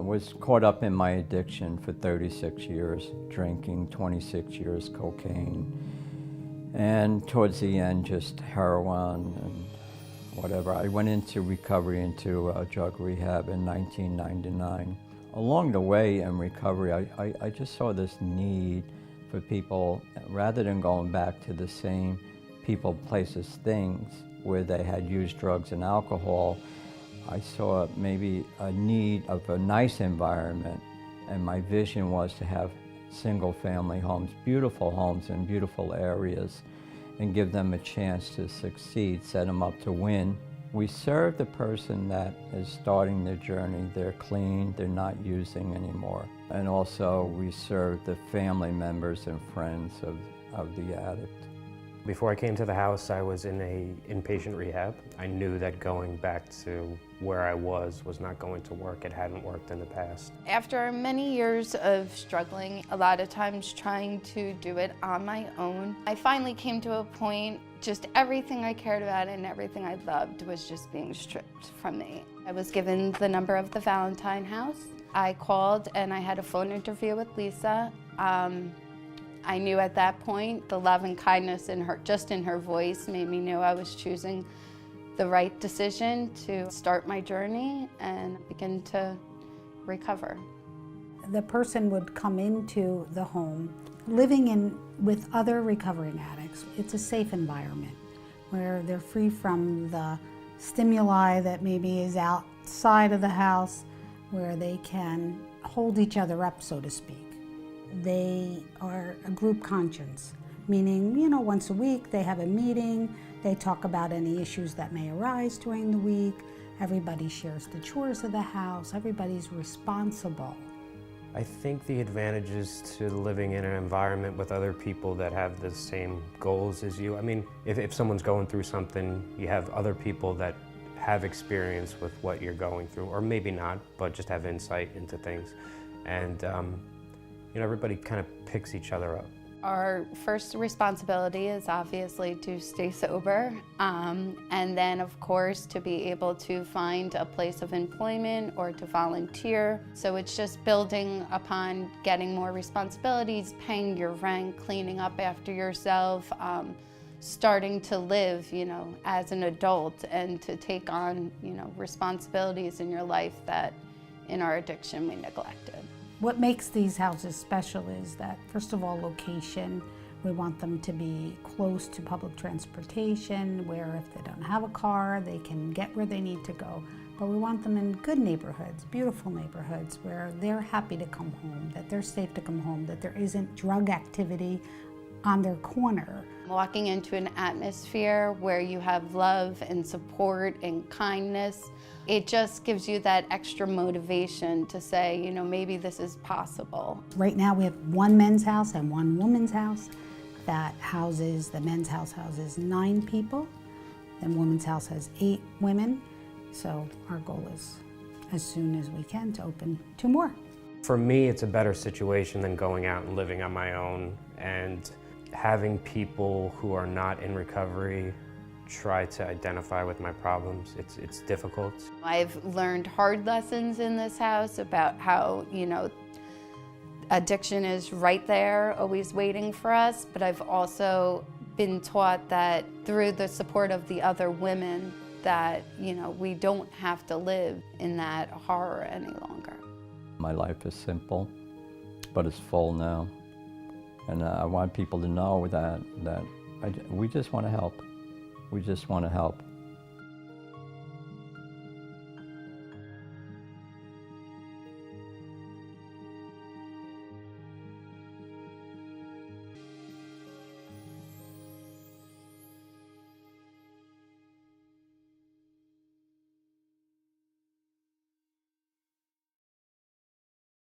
was caught up in my addiction for 36 years, drinking, 26 years cocaine, and towards the end just heroin and whatever. I went into recovery, into drug rehab in 1999. Along the way in recovery, I just saw this need for people, rather than going back to the same people, places, things where they had used drugs and alcohol, I saw maybe a need of a nice environment, and my vision was to have single-family homes in beautiful areas, and give them a chance to succeed, set them up to win. We serve the person that is starting their journey. They're clean, they're not using anymore. And also we serve the family members and friends of the addict. Before I came to the house, I was in a inpatient rehab. I knew that going back to where I was not going to work. It hadn't worked in the past. After many years of struggling, a lot of times trying to do it on my own, I finally came to a point, just everything I cared about and everything I loved was just being stripped from me. I was given the number of the Valentine House. I called and I had a phone interview with Lisa. I knew at that point the love and kindness in her, just in her voice, made me know I was choosing the right decision to start my journey and begin to recover. The person would come into the home living with other recovering addicts. It's a safe environment where they're free from the stimuli that maybe is outside of the house, where they can hold each other up, so to speak. They are a group conscience, meaning, once a week they have a meeting, they talk about any issues that may arise during the week, everybody shares the chores of the house, everybody's responsible. I think the advantages to living in an environment with other people that have the same goals as you, if someone's going through something, you have other people that have experience with what you're going through, or maybe not, but just have insight into things. And everybody kind of picks each other up. Our first responsibility is obviously to stay sober, and then of course to be able to find a place of employment or to volunteer. So it's just building upon getting more responsibilities, paying your rent, cleaning up after yourself, starting to live, as an adult and to take on, responsibilities in your life that in our addiction we neglected. What makes these houses special is that, first of all, location. We want them to be close to public transportation, where if they don't have a car, they can get where they need to go. But we want them in good neighborhoods, beautiful neighborhoods, where they're happy to come home, that they're safe to come home, that there isn't drug activity on their corner. Walking into an atmosphere where you have love and support and kindness, it just gives you that extra motivation to say, maybe this is possible. Right now we have one men's house and one women's house. That houses, the men's house houses 9 people, and women's house has 8 women. So our goal is, as soon as we can, to open 2 more. For me, it's a better situation than going out and living on my own and having people who are not in recovery try to identify with my problems. It's difficult. I've learned hard lessons in this house about how, addiction is right there, always waiting for us, but I've also been taught that through the support of the other women that, we don't have to live in that horror any longer. My life is simple, but it's full now. And I want people to know that we just want to help. We just want to help.